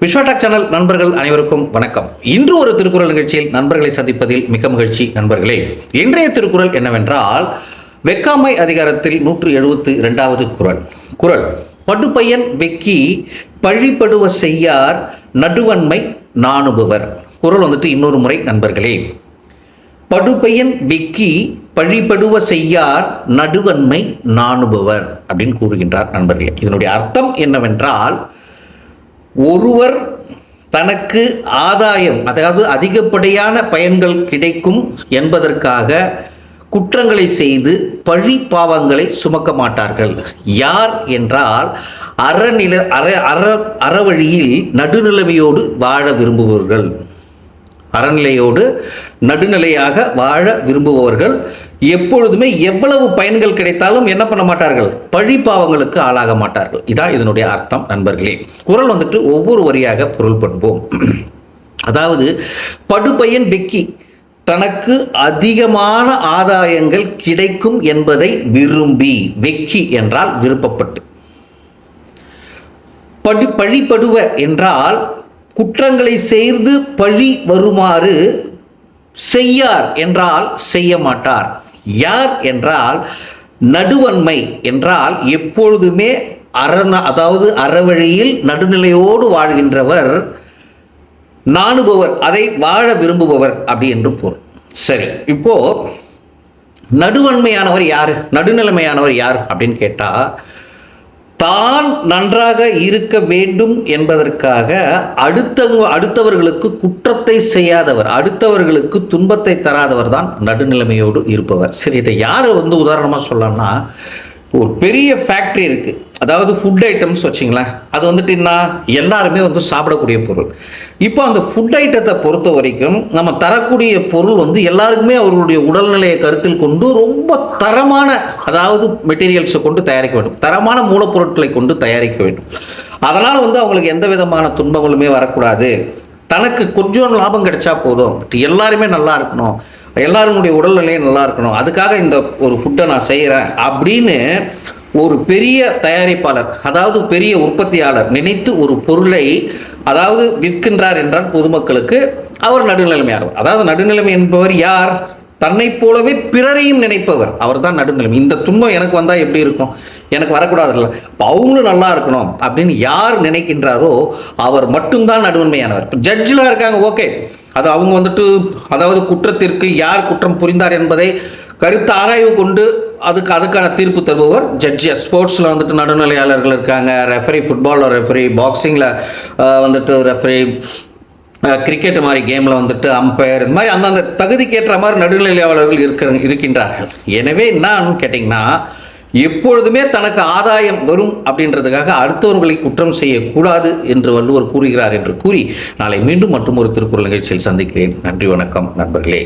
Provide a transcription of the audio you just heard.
Vishwa talk channel நண்பர்கள் அனைவருக்கும் வணக்கம். இன்று ஒரு திருக்குறள் நிகழ்ச்சியில் நண்பர்களை சந்திப்பதில் மிக்க மகிழ்ச்சி. நண்பர்களே, இன்றைய திருக்குறள் என்னவென்றால் வெக்காமை அதிகாரத்தில் 172வது குறள் படுபயன் வெக்கி பழிபடுவ செய்யார் நடுவன்மை நாணுபவர். குறள் இன்னொரு முறை நண்பர்களே, படுபயன் வெக்கி பழிபடுவ செய்யார் நடுவன்மை நாணுபவர் அப்படின்னு கூறுகின்றார். நண்பர்களே, இதனுடைய அர்த்தம் என்னவென்றால், ஒருவர் தனக்கு ஆதாயம், அதாவது அதிகப்படியான பயன்கள் கிடைக்கும் என்பதற்காக குற்றங்களை செய்து பழி பாவங்களை சுமக்க மாட்டார்கள். யார் என்றால் அறவழியில் நடுநிலைமையோடு வாழ விரும்புபவர்கள். அறநிலையோடு நடுநிலையாக வாழ விரும்புபவர்கள் எப்பொழுதுமே எவ்வளவு பயன்கள் கிடைத்தாலும் என்ன பண்ண மாட்டார்கள், பழி பாவங்களுக்கு ஆளாக மாட்டார்கள். இதான் இதனுடைய அர்த்தம். நண்பர்களே, குறள் ஒவ்வொரு வரியாக பொருள் பண்ணுவோம். அதாவது படுபயன் வெக்கி, தனக்கு அதிகமான ஆதாயங்கள் கிடைக்கும் என்பதை விரும்பி, வெக்கி என்றால் விருப்பப்பட்டு, பழிபடுவ என்றால் குற்றங்களை செய்து பழி வருமாறு, செய்யார் என்றால் செய்ய மாட்டார். யார் என்றால் நடுவன்மை என்றால் எப்பொழுதுமே அதாவது அறவழியில் நடுநிலையோடு வாழ்கின்றவர், நாணுபவர், அதை வாழ விரும்புபவர் அப்படி என்று பொருள். சரி, இப்போ நடுவன்மையானவர் யாரு, நடுநிலைமையானவர் யார் அப்படின்னு கேட்டா, தான் நன்றாக இருக்க வேண்டும் என்பதற்காக அடுத்தவர்களுக்கு குற்றத்தை செய்யாதவர், அடுத்தவர்களுக்கு துன்பத்தை தராதவர் தான் நடுநிலைமையோடு இருப்பவர். சரி, இதை யார் உதாரணமாக சொல்லலாம்னா, ஒரு பெரிய ஃபேக்ட்ரி இருக்குது, அதாவது ஃபுட் ஐட்டம்ஸ் வச்சிங்களேன், அது என்ன எல்லாருமே சாப்பிடக்கூடிய பொருள். இப்போ அந்த ஃபுட் ஐட்டத்தை பொறுத்த வரைக்கும் நம்ம தரக்கூடிய பொருள் எல்லாருக்குமே அவர்களுடைய உடல்நிலையை கருத்தில் கொண்டு ரொம்ப தரமான, அதாவது மெட்டீரியல்ஸை கொண்டு தயாரிக்க வேண்டும், தரமான மூலப்பொருட்களை கொண்டு தயாரிக்க வேண்டும். அதனால் அவங்களுக்கு எந்த விதமான துன்பங்களுமே வரக்கூடாது, தனக்கு கொஞ்சம் லாபம் கிடைச்சா போதும், எல்லாருமே நல்லா இருக்கணும், எல்லாருடைய உடல்நிலையும் நல்லா இருக்கணும், அதுக்காக இந்த ஒரு ஃபுட்டை நான் செய்கிறேன் அப்படின்னு ஒரு பெரிய தயாரிப்பாளர், அதாவது பெரிய உற்பத்தியாளர் நினைத்து ஒரு பொருளை அதாவது விற்கின்றார் என்றால் பொதுமக்களுக்கு அவர் நடுநிலைமையானவர். அதாவது நடுநிலைமை என்பவர் யார், தன்னை போலவே பிறரையும் நினைப்பவர், அவர் தான் நடுநிலைமை. இந்த துன்பம் எனக்கு வந்தால் எப்படி இருக்கும், எனக்கு வரக்கூடாதுல்ல, அவங்களும் நல்லா இருக்கணும் அப்படின்னு யார் நினைக்கின்றாரோ அவர் மட்டும்தான் நடுவன்மையானவர். ஜட்ஜில் இருக்காங்க, ஓகே, அது அவங்க அதாவது குற்றத்திற்கு யார் குற்றம் புரிந்தார் என்பதை கருத்து ஆராய்வு கொண்டு அதுக்கான தீர்ப்பு தருபவர் ஜட்ஜி. ஸ்போர்ட்ஸில் நடுநிலையாளர்கள் இருக்காங்க, ரெஃபரி, ஃபுட்பாலில் ரெஃபரி, பாக்ஸிங்கில் ரெஃபரி, கிரிக்கெட் மாதிரி கேமில் அம்பையர், இந்த மாதிரி அந்தந்த தகுதிக்கேற்ற மாதிரி நடுநிலையாளர்கள் இருக்கின்றார்கள். எனவே என்னன்னு கேட்டிங்கன்னா, எப்பொழுதுமே தனக்கு ஆதாயம் வரும் அப்படின்றதுக்காக அடுத்தவர்களை குற்றம் செய்யக்கூடாது என்று வள்ளுவர் கூறுகிறார் என்று கூறி நாளை மீண்டும் மற்றும் ஒரு திருக்குறள் நிகழ்ச்சியில் சந்திக்கிறேன். நன்றி, வணக்கம் நண்பர்களே.